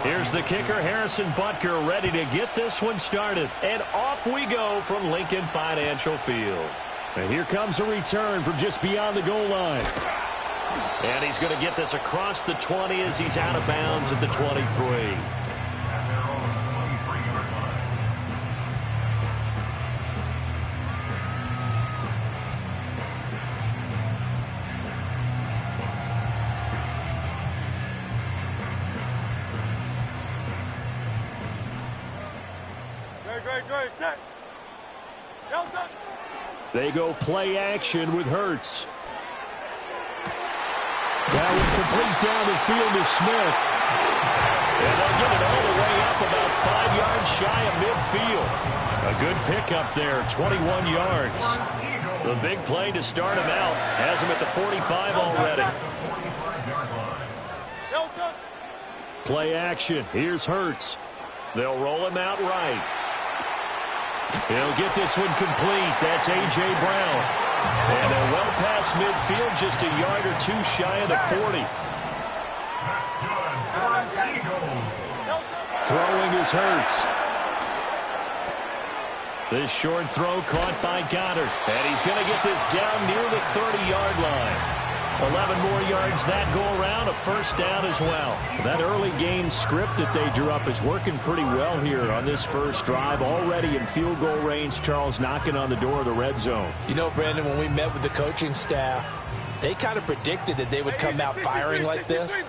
Here's the kicker, Harrison Butker, ready to get this one started. And off we go from Lincoln Financial Field. And here comes a return from just beyond the goal line. And he's going to get this across the 20 as he's out of bounds at the 23. They go play action with Hurts. That was complete down the field to Smith. And they'll get it all the way up about 5 yards shy of midfield. A good pickup there, 21 yards. The big play to start him out has him at the 45 already. Play action. Here's Hurts. They'll roll him out right. He'll get this one complete. That's A.J. Brown. And they're well past midfield, just a yard or two shy of the 40. Throwing is Hurts. This short throw caught by Goddard. And he's going to get this down near the 30-yard line. 11 more yards that go around, a first down as well. That early game script that they drew up is working pretty well here on this first drive. Already in field goal range, Charles, knocking on the door of the red zone. You know, Brandon, when we met with the coaching staff, they kind of predicted that they would come out firing like this.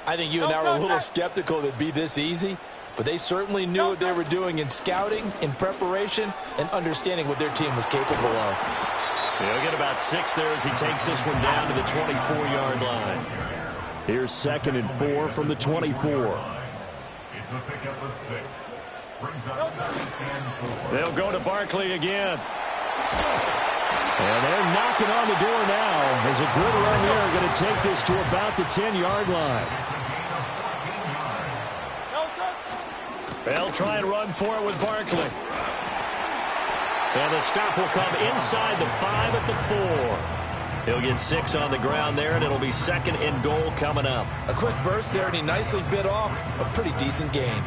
I think you and I were a little skeptical that it'd be this easy, but they certainly knew what they were doing in scouting, in preparation, and understanding what their team was capable of. He'll get about 6 there as he takes this one down to the 24-yard line. Here's 2nd and 4 from the 24. It's a pickup of 6. Brings up 2nd and 4. They'll go to Barkley again. And they're knocking on the door now as a good run there going to take this to about the 10-yard line. They'll try and run for it with Barkley. And the stop will come inside the 5 at the 4. He'll get 6 on the ground there, and it'll be 2nd and goal coming up. A quick burst there, and he nicely bit off a pretty decent gain.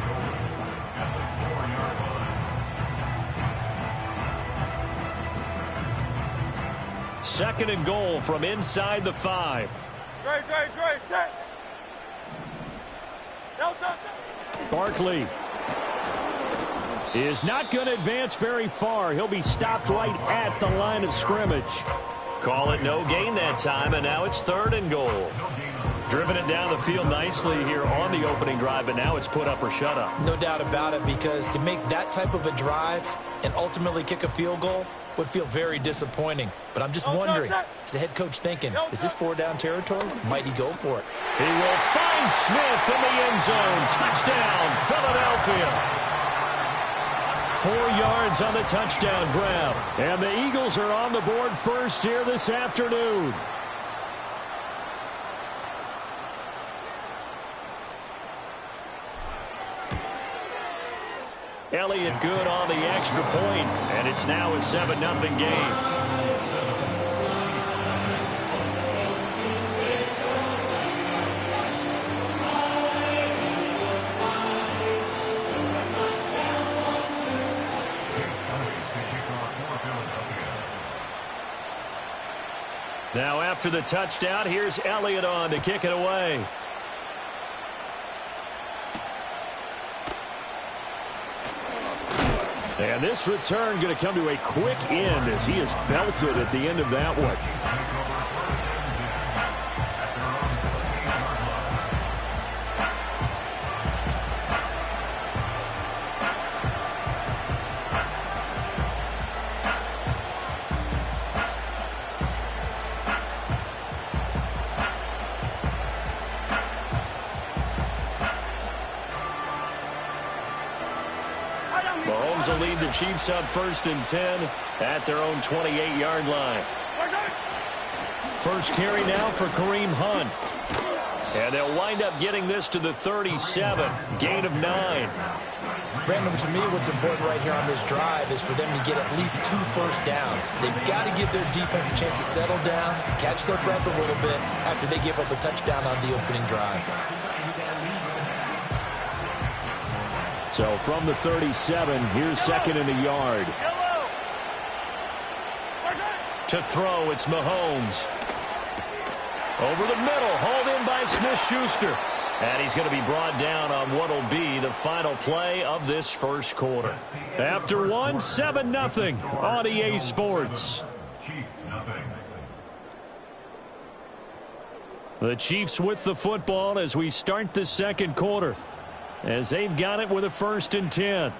Second and goal from inside the 5. Great, set. Barkley is not going to advance very far. He'll be stopped right at the line of scrimmage. Call it no gain that time, and now it's 3rd and goal. Driven it down the field nicely here on the opening drive, but now it's put up or shut up. No doubt about it, because to make that type of a drive and ultimately kick a field goal would feel very disappointing. But I'm just wondering, is the head coach thinking, is this 4-down territory? Might he go for it? He will find Smith in the end zone. Touchdown, Philadelphia. 4 yards on the touchdown grab. And the Eagles are on the board first here this afternoon. Elliott good on the extra point, and it's now a 7-0 game. Now after the touchdown, here's Elliott on to kick it away. And this return going to come to a quick end as he is belted at the end of that one. Mahomes will lead the Chiefs up 1st and 10 at their own 28-yard line. First carry now for Kareem Hunt. And they'll wind up getting this to the 37. Gain of 9. Brandon, to me, what's important right here on this drive is for them to get at least 2 first downs. They've got to give their defense a chance to settle down, catch their breath a little bit after they give up a touchdown on the opening drive. So from the 37, here's second and a yard. To throw, it's Mahomes. Over the middle, hauled in by Smith-Schuster. And he's going to be brought down on what will be the final play of this first quarter. After one, 7-0 on EA Sports. The Chiefs with the football as we start the second quarter, as they've got it with a 1st and 10.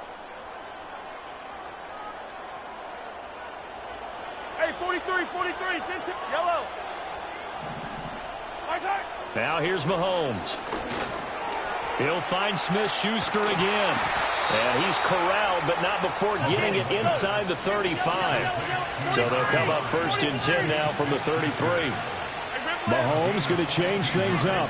Hey, 43, 10, yellow. Now here's Mahomes. He'll find Smith-Schuster again. And he's corralled, but not before getting it inside the 35. So they'll come up 1st and 10 now from the 33. Mahomes going to change things up.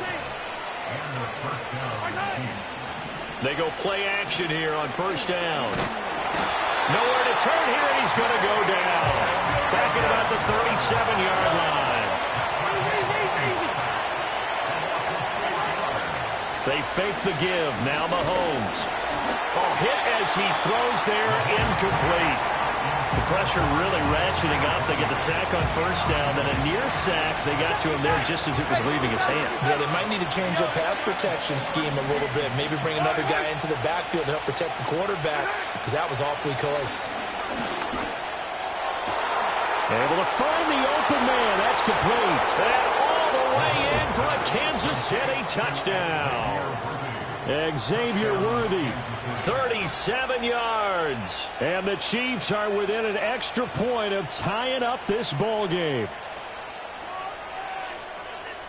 They go play action here on 1st down. Nowhere to turn here, and he's going to go down. Back at about the 37-yard line. They fake the give. Now Mahomes. Hit as he throws there, incomplete. The pressure really ratcheting up. They get the sack on 1st down, then a near sack. They got to him there just as it was leaving his hand. Yeah, they might need to change their pass protection scheme a little bit. Maybe bring another guy into the backfield to help protect the quarterback, because that was awfully close. Able to find the open man. That's complete. And all the way in for a Kansas City touchdown. Xavier Worthy, 37 yards. And the Chiefs are within an extra point of tying up this ball game.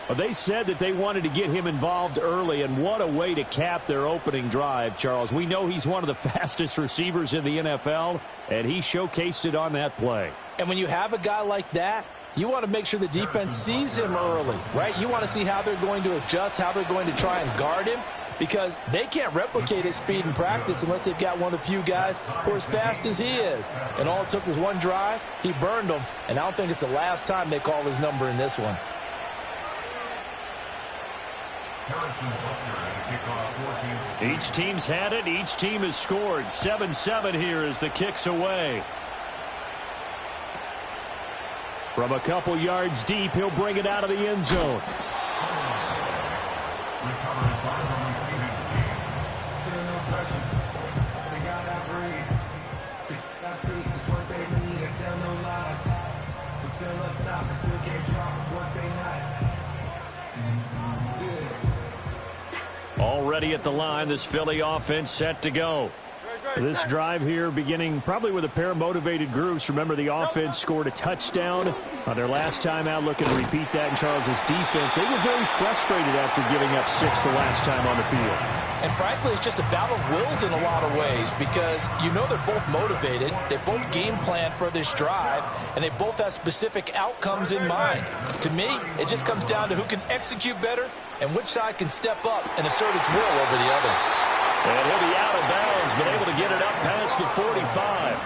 Well, they said that they wanted to get him involved early, and what a way to cap their opening drive, Charles. We know he's one of the fastest receivers in the NFL, and he showcased it on that play. And when you have a guy like that, you want to make sure the defense sees him early, right? You want to see how they're going to adjust, how they're going to try and guard him, because they can't replicate his speed in practice unless they've got one of the few guys who are as fast as he is. And all it took was one drive. He burned them, and I don't think it's the last time they call his number in this one. Each team's had it. Each team has scored. 7-7 here as the kick's away. From a couple yards deep, he'll bring it out of the end zone. Already at the line, this Philly offense set to go. This drive here beginning probably with a pair of motivated groups. Remember, the offense scored a touchdown on their last time out. Looking to repeat that in Charles's defense. They were very frustrated after giving up 6 the last time on the field. And frankly, it's just a battle of wills in a lot of ways, because you know they're both motivated. They both game plan for this drive, and they both have specific outcomes in mind. To me, it just comes down to who can execute better and which side can step up and assert its will over the other. And he'll be out of bounds, but able to get it up past the 45.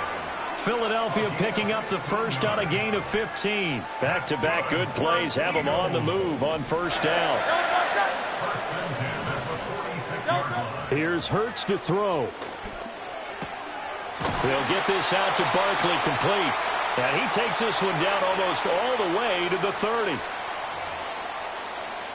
Philadelphia picking up the first on a gain of 15. Back-to-back good plays have them on the move on 1st down. Here's Hurts to throw. He'll get this out to Barkley, complete. And he takes this one down almost all the way to the 30.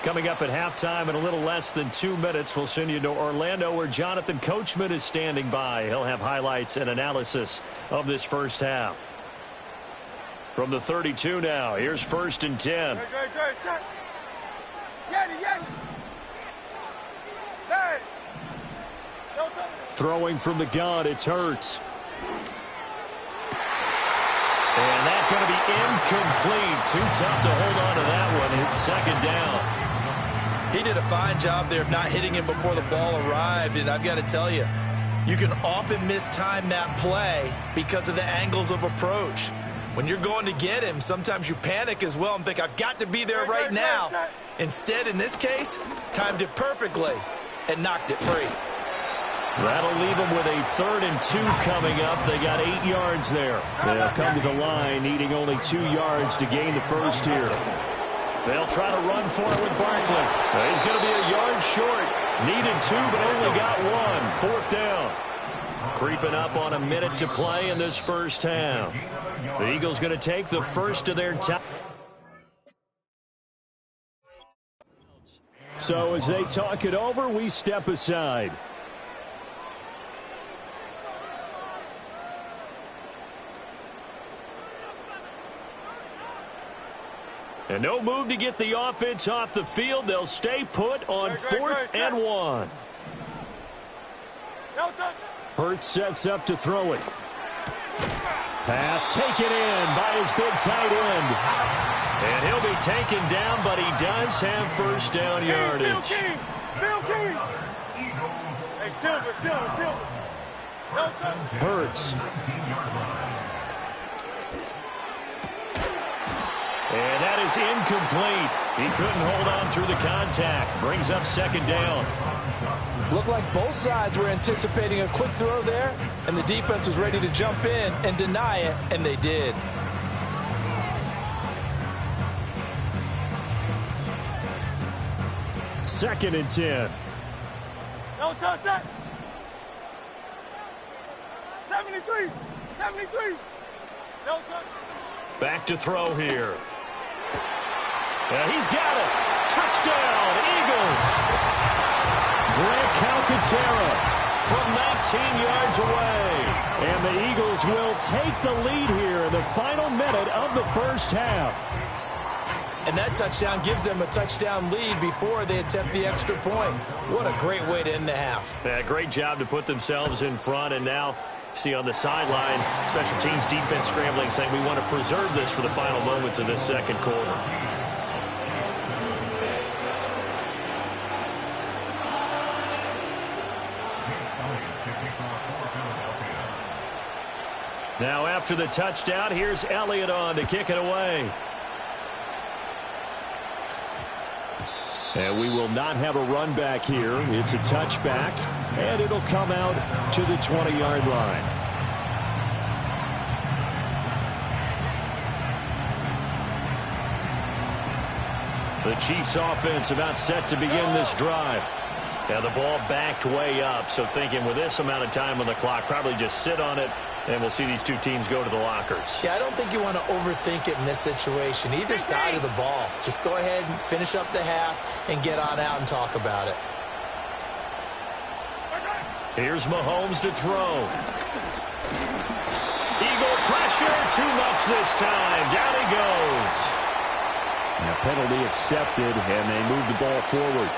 Coming up at halftime in a little less than 2 minutes, we'll send you to Orlando, where Jonathan Coachman is standing by. He'll have highlights and analysis of this first half. From the 32 now, here's 1st and 10. Throwing from the gun, it's Hurts. And that's going to be incomplete. Too tough to hold on to that one. It's 2nd down. He did a fine job there of not hitting him before the ball arrived, and I've got to tell you, you can often mistime that play because of the angles of approach. When you're going to get him, sometimes you panic as well and think, I've got to be there right now. Instead, in this case, timed it perfectly and knocked it free. That'll leave them with a 3rd and 2 coming up. They got 8 yards there. They'll come to the line, needing only 2 yards to gain the first here. They'll try to run for it with Barkley. He's going to be a yard short. Needed 2, but only got 1. 4th down. Creeping up on a minute to play in this first half. The Eagles going to take the first of their time. So as they talk it over, we step aside. And no move to get the offense off the field. They'll stay put on 4th and 1. Hurts sets up to throw it. Pass taken in by his big tight end. And he'll be taken down, but he does have first down yardage. Hurts. And that is incomplete. He couldn't hold on through the contact. Brings up 2nd down. Looked like both sides were anticipating a quick throw there, and the defense was ready to jump in and deny it, and they did. Second and 10. No touch that. 73. 73. No touch. Back to throw here. He's got it. Touchdown, Eagles. Grant Calcaterra from 19 yards away. And the Eagles will take the lead here in the final minute of the first half. And that touchdown gives them a touchdown lead before they attempt the extra point. What a great way to end the half. Yeah, great job to put themselves in front, and now see on the sideline, special teams defense scrambling, saying we want to preserve this for the final moments of this second quarter. Now after the touchdown, here's Elliott on to kick it away. And we will not have a run back here. It's a touchback, and it'll come out to the 20-yard line. The Chiefs offense about set to begin this drive. Now the ball backed way up, so thinking with this amount of time on the clock, probably just sit on it, and we'll see these two teams go to the lockers. Yeah, I don't think you want to overthink it in this situation. Either side of the ball. Just go ahead and finish up the half and get on out and talk about it. Here's Mahomes to throw. Eagle pressure, too much this time. Down he goes. And a penalty accepted, and they move the ball forward.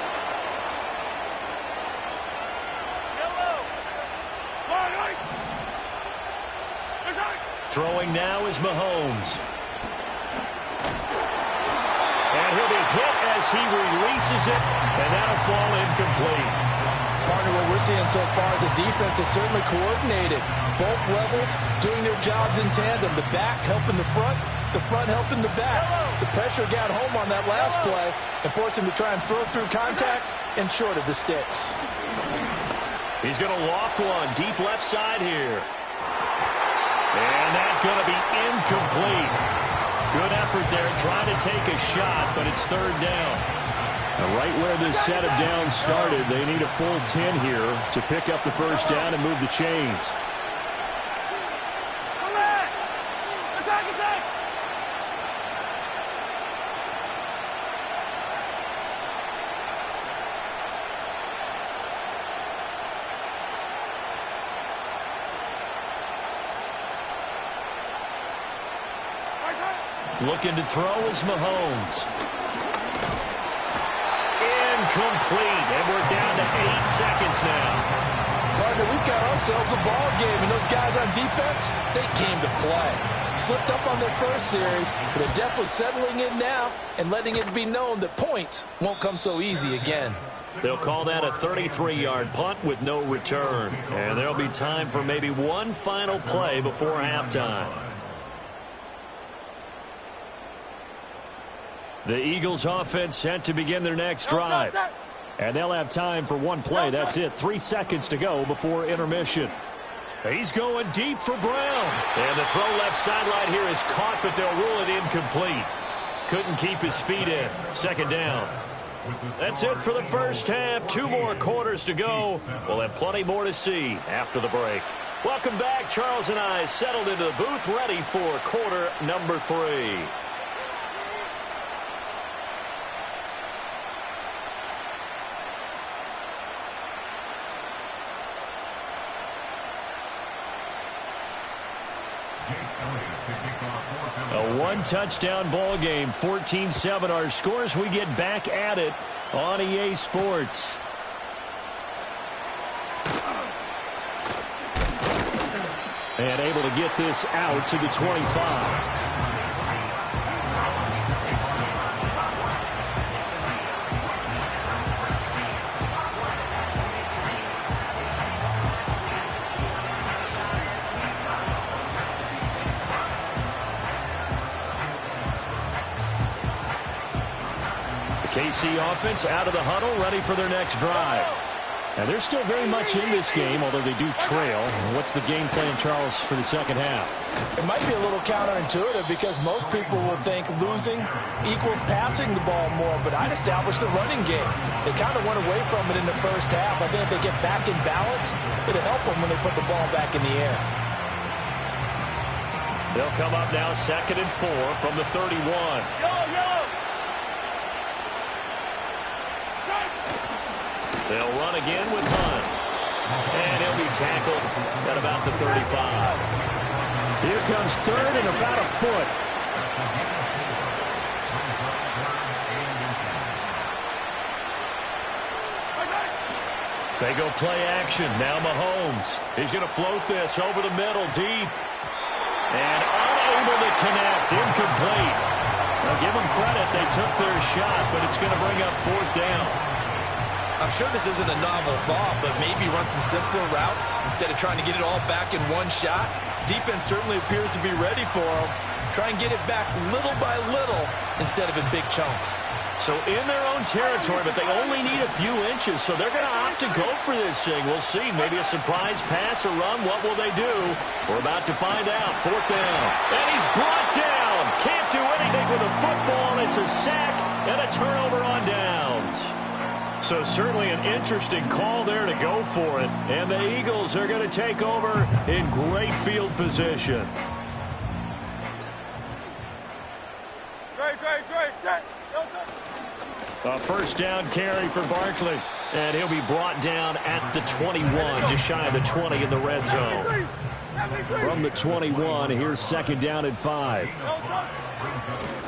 Throwing now is Mahomes. And he'll be hit as he releases it, and that'll fall incomplete. Partner, what we're seeing so far is the defense is certainly coordinated. Both levels doing their jobs in tandem. The back helping the front helping the back. The pressure got home on that last play and forced him to try and throw through contact and short of the sticks. He's going to loft one deep left side here. And that's going to be incomplete. Good effort there trying to take a shot, but it's 3rd down. Now right where this set of downs started, they need a full 10 here to pick up the first down and move the chains. Looking to throw is Mahomes. Incomplete, and we're down to 8 seconds now. Partner, we've got ourselves a ball game, and those guys on defense, they came to play. Slipped up on their first series, but they're definitely settling in now and letting it be known that points won't come so easy again. They'll call that a 33-yard punt with no return, and there'll be time for maybe one final play before halftime. The Eagles offense set to begin their next drive. And they'll have time for one play. That's it. 3 seconds to go before intermission. He's going deep for Brown. And the throw left sideline here is caught, but they'll rule it incomplete. Couldn't keep his feet in. 2nd down. That's it for the first half. 2 more quarters to go. We'll have plenty more to see after the break. Welcome back. Charles and I settled into the booth, ready for quarter number 3. A 1-touchdown ball game, 14-7 our scores. We get back at it on EA Sports. And able to get this out to the 25. KC offense out of the huddle, ready for their next drive. And they're still very much in this game, although they do trail. What's the game plan, Charles, for the second half? It might be a little counterintuitive because most people will think losing equals passing the ball more, but I'd establish the running game. They kind of went away from it in the first half. I think if they get back in balance, it'll help them when they put the ball back in the air. They'll come up now 2nd and 4 from the 31. They'll run again with Hunt. And he'll be tackled at about the 35. Here comes 3rd and about a foot. They go play action. Now Mahomes. He's going to float this over the middle, deep. And unable to connect. Incomplete. Now give them credit. They took their shot, but it's going to bring up 4th down. I'm sure this isn't a novel thought, but maybe run some simpler routes instead of trying to get it all back in one shot. Defense certainly appears to be ready for them. Try and get it back little by little instead of in big chunks. So in their own territory, but they only need a few inches, so they're going to opt to go for this thing. We'll see. Maybe a surprise pass or run. What will they do? We're about to find out. 4th down. And he's brought down. Can't do anything with a football. It's a sack and a turnover on downs. So certainly an interesting call there to go for it. And the Eagles are going to take over in great field position. Great. Set. A 1st down carry for Barkley. And he'll be brought down at the 21, just shy of the 20 in the red zone. From the 21, here's 2nd down and 5.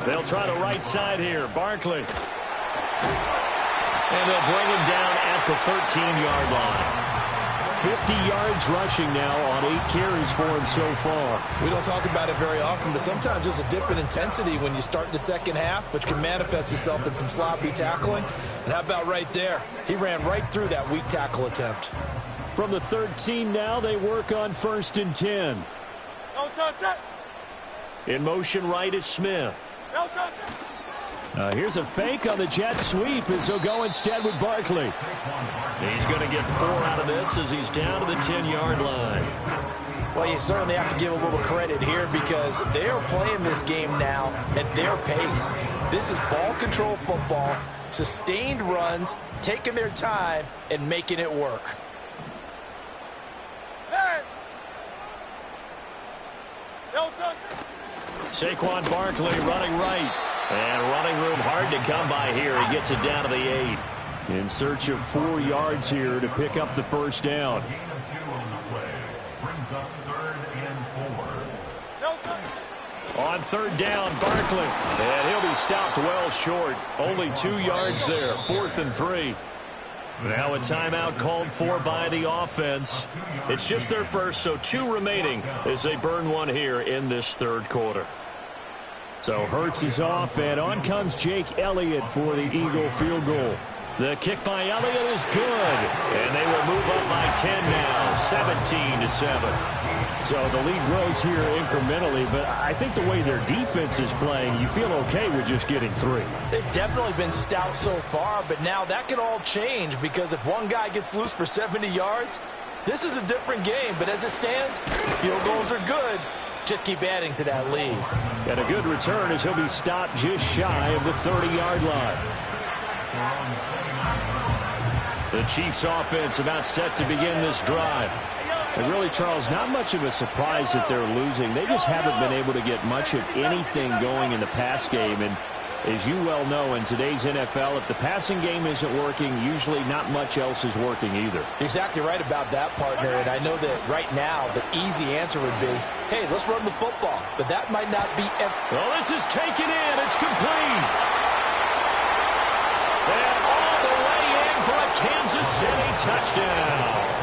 They'll try the right side here. Barkley. And they'll bring him down at the 13-yard line. 50 yards rushing now on 8 carries for him so far. We don't talk about it very often, but sometimes there's a dip in intensity when you start the second half, which can manifest itself in some sloppy tackling. And how about right there? He ran right through that weak tackle attempt. From the 13 now, they work on 1st and 10. No touch it. In motion right is Smith. No touch it. Here's a fake on the jet sweep as he'll go instead with Barkley. He's going to get 4 out of this as he's down to the 10-yard line. Well, you certainly have to give a little credit here because they are playing this game now at their pace. This is ball control football, sustained runs, taking their time, and making it work. Hey. No touch it. Saquon Barkley running right. And running room hard to come by here. He gets it down to the 8. In search of 4 yards here to pick up the 1st down. Gain of 2 on the play. Brings up 3rd and 4. No touch. On 3rd down, Barkley. And he'll be stopped well short. Only 2 yards there. 4th and 3. Now a timeout called for by the offense. It's just their first, so 2 remaining as they burn one here in this 3rd quarter. So Hurts is off, and on comes Jake Elliott for the Eagle field goal. The kick by Elliott is good, and they will move up by 10 now, 17-7. So the lead grows here incrementally, but I think the way their defense is playing, you feel okay with just getting 3. They've definitely been stout so far, but now that could all change because if one guy gets loose for 70 yards, this is a different game. But as it stands, field goals are good. Just keep adding to that lead. And a good return as he'll be stopped just shy of the 30-yard line. The Chiefs offense about set to begin this drive. And really, Charles, not much of a surprise that they're losing. They just haven't been able to get much of anything going in the pass game. And as you well know, in today's NFL, if the passing game isn't working, usually not much else is working either. You're exactly right about that, partner. And I know that right now the easy answer would be, hey, let's run the football. But that might not be. Well, this is taken in. It's complete. And all the way in for a Kansas City touchdown.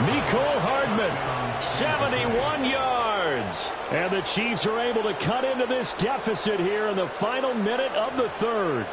Mecole Hardman, 71 yards. And the Chiefs are able to cut into this deficit here in the final minute of the third.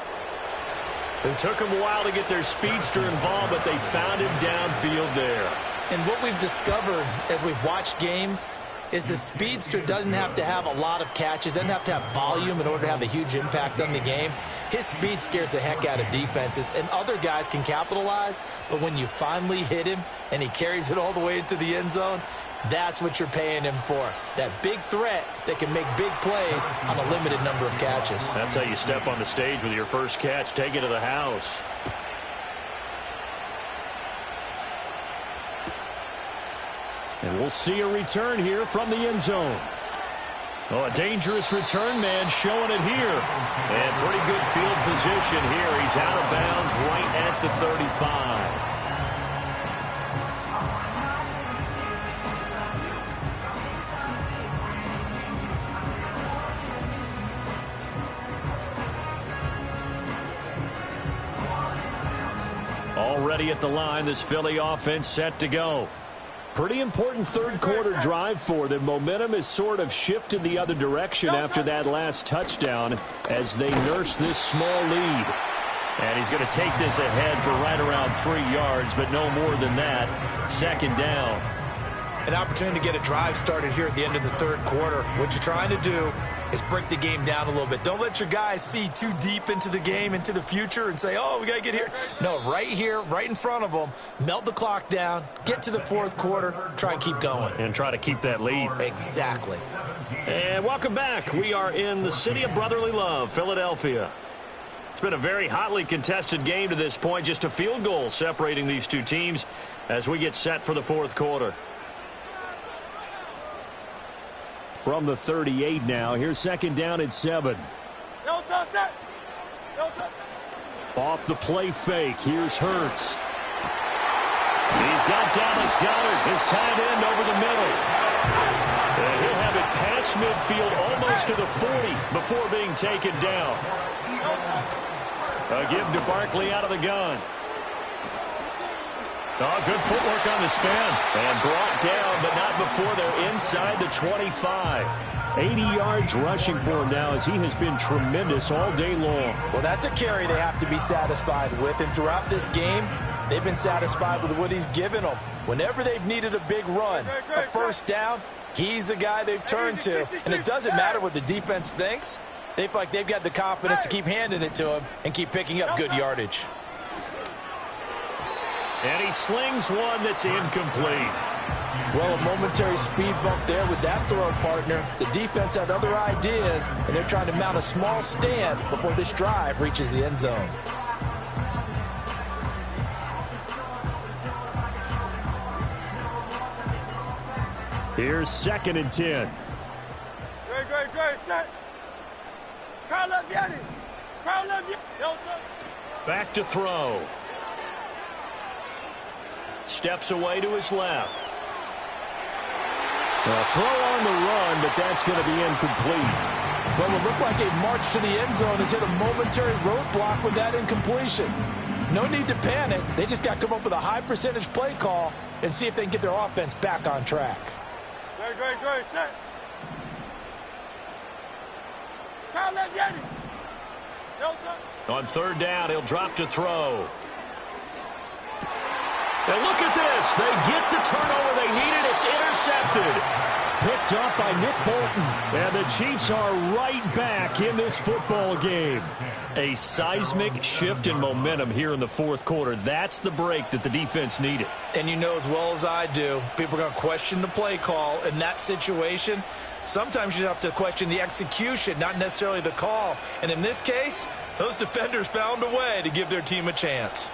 It took them a while to get their speedster involved, but they found him downfield there. And what we've discovered as we've watched games is the speedster doesn't have to have a lot of catches, doesn't have to have volume in order to have a huge impact on the game. His speed scares the heck out of defenses, and other guys can capitalize, but when you finally hit him and he carries it all the way into the end zone, that's what you're paying him for. That big threat that can make big plays on a limited number of catches. That's how you step on the stage with your first catch. Take it to the house. And we'll see a return here from the end zone. Oh, a dangerous return man showing it here. And pretty good field position here. He's out of bounds right at the 35. Already at the line, this Philly offense set to go. Pretty important third quarter drive for them. Momentum has sort of shifted the other direction after that last touchdown as they nurse this small lead. And he's going to take this ahead for right around 3 yards, but no more than that. Second down. An opportunity to get a drive started here at the end of the third quarter. What you're trying to do is break the game down a little bit. Don't let your guys see too deep into the game, into the future, and say, oh, we got to get here. No, right here, right in front of them, melt the clock down, get to the fourth quarter, try and keep going. And try to keep that lead. Exactly. And welcome back. We are in the city of brotherly love, Philadelphia. It's been a very hotly contested game to this point. Just a field goal separating these two teams as we get set for the fourth quarter. From the 38 now. Here's second down at 7. Off the play fake. Here's Hurts. He's got Dallas Goedert, his tight end, over the middle. And he'll have it past midfield almost to the 40 before being taken down. A give to Barkley out of the gun. Oh, good footwork on the spin. And brought down, but not before they're inside the 25. 80 yards rushing for him now as he has been tremendous all day long. Well, that's a carry they have to be satisfied with. And throughout this game, they've been satisfied with what he's given them. Whenever they've needed a big run, a first down, he's the guy they've turned to. And it doesn't matter what the defense thinks. They feel like they've got the confidence to keep handing it to him and keep picking up good yardage. And he slings one that's incomplete. Well, a momentary speed bump there with that throw, partner. The defense had other ideas, and they're trying to mount a small stand before this drive reaches the end zone. Here's second and 10. Great, set. Crowd left, Yanni. Crowd left, Yanni. Back to throw. Steps away to his left. A throw on the run, but that's going to be incomplete. Well, it looked like a march to the end zone has hit a momentary roadblock with that incompletion. No need to panic. They just got to come up with a high percentage play call and see if they can get their offense back on track. Great, set. Crowd left, Yanni. On third down, he'll drop to throw. And look at this. They get the turnover they needed. It's intercepted. Picked up by Nick Bolton. And the Chiefs are right back in this football game. A seismic shift in momentum here in the fourth quarter. That's the break that the defense needed. And you know as well as I do, people are going to question the play call in that situation. Sometimes you have to question the execution, not necessarily the call. And in this case, Those defenders found a way to give their team a chance.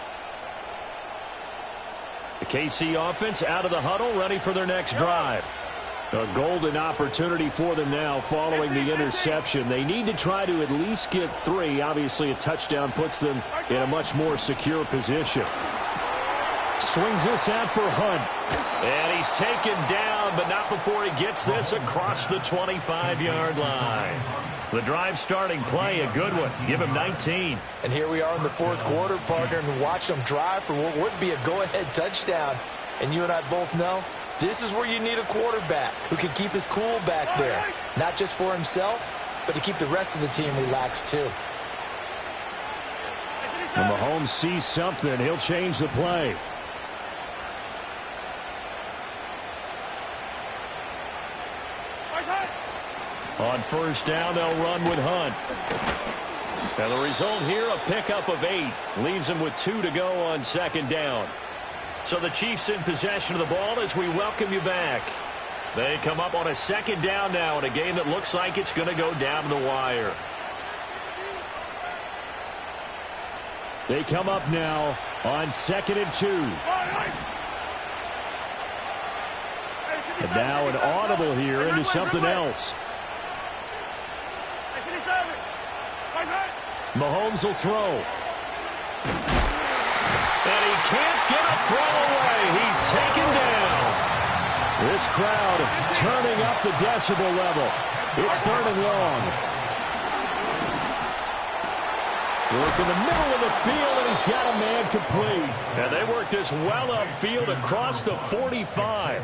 The KC offense out of the huddle, ready for their next drive. A golden opportunity for them now following the interception. They need to try to at least get 3. Obviously, a touchdown puts them in a much more secure position. Swings this out for Hunt. And he's taken down, but not before he gets this across the 25-yard line. The drive starting play, a good one. Give him 19. And here we are in the fourth quarter, partner, and watch them drive for what would be a go-ahead touchdown. And you and I both know this is where you need a quarterback who can keep his cool back there. Not just for himself, but to keep the rest of the team relaxed too. When Mahomes sees something, he'll change the play. On first down, they'll run with Hunt. And the result here, a pickup of 8. Leaves them with 2 to go on second down. So the Chiefs in possession of the ball as we welcome you back. They come up on a second down now in a game that looks like it's going to go down to the wire. They come up now on 2nd and 2. And now an audible here into something else. Mahomes will throw. And he can't get a throw away. He's taken down. This crowd turning up the decibel level. It's 3rd and long. Work in the middle of the field, and he's got a man complete. And they work this well upfield across the 45.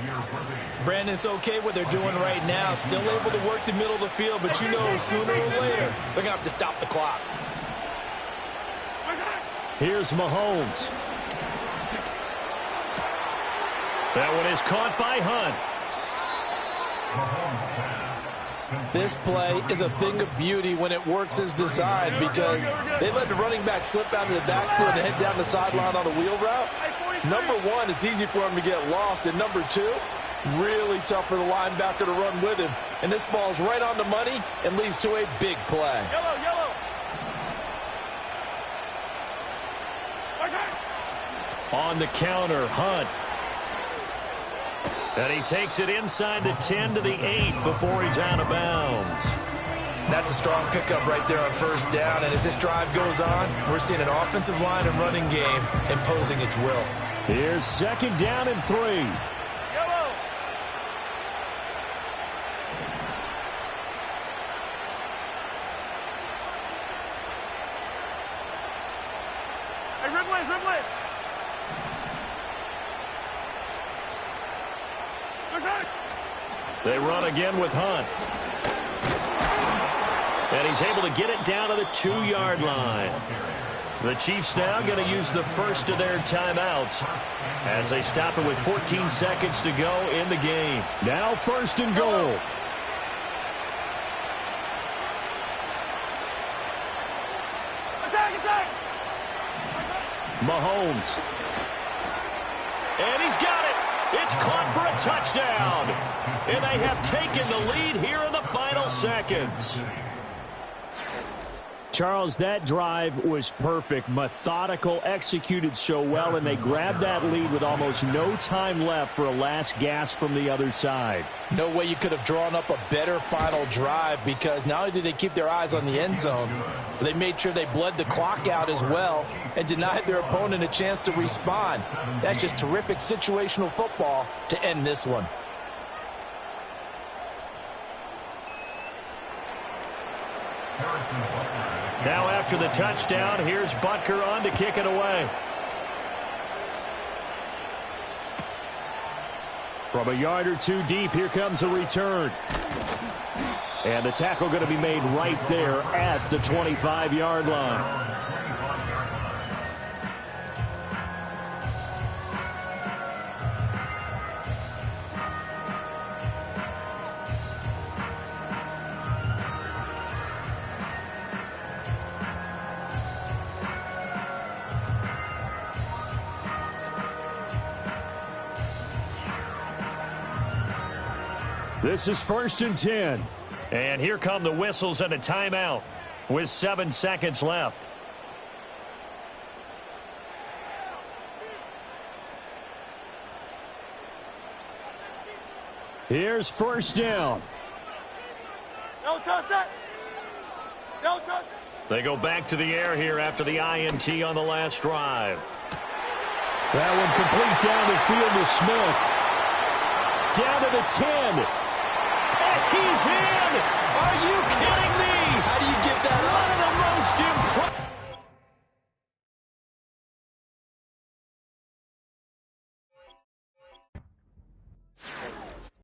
Brandon, it's okay what they're doing right now. Still able to work the middle of the field, but you know sooner or later they're going to have to stop the clock. Here's Mahomes. That one is caught by Hunt. This play is a thing of beauty when it works as designed because they let the running back slip out of the backfield and head down the sideline on a wheel route. Number one, it's easy for him to get lost. And number two, really tough for the linebacker to run with him. And this ball's right on the money and leads to a big play. Yellow. On the counter, Hunt. And he takes it inside the 10 to the 8 before he's out of bounds. That's a strong pickup right there on first down. And as this drive goes on, we're seeing an offensive line and running game imposing its will. Here's 2nd down and 3. Yellow. Hey, Ripley. They run again with Hunt. And he's able to get it down to the 2-yard line. The Chiefs now going to use the first of their timeouts as they stop it with 14 seconds to go in the game. Now 1st and goal. Attack. Mahomes. And he's got it. It's caught for a touchdown. And they have taken the lead here in the final seconds. Charles, that drive was perfect, methodical, executed so well, and they grabbed that lead with almost no time left for a last gasp from the other side. No way you could have drawn up a better final drive because not only did they keep their eyes on the end zone, but they made sure they bled the clock out as well and denied their opponent a chance to respond. That's just terrific situational football to end this one. Now after the touchdown, here's Butker on to kick it away. From a yard or two deep, here comes a return. And the tackle going to be made right there at the 25-yard line. This is 1st and 10. And here come the whistles and a timeout with 7 seconds left. Here's first down. Don't touch it. Don't touch it. They go back to the air here after the INT on the last drive. That one complete down the field to Smith. Down to the 10. And he's in! Are you kidding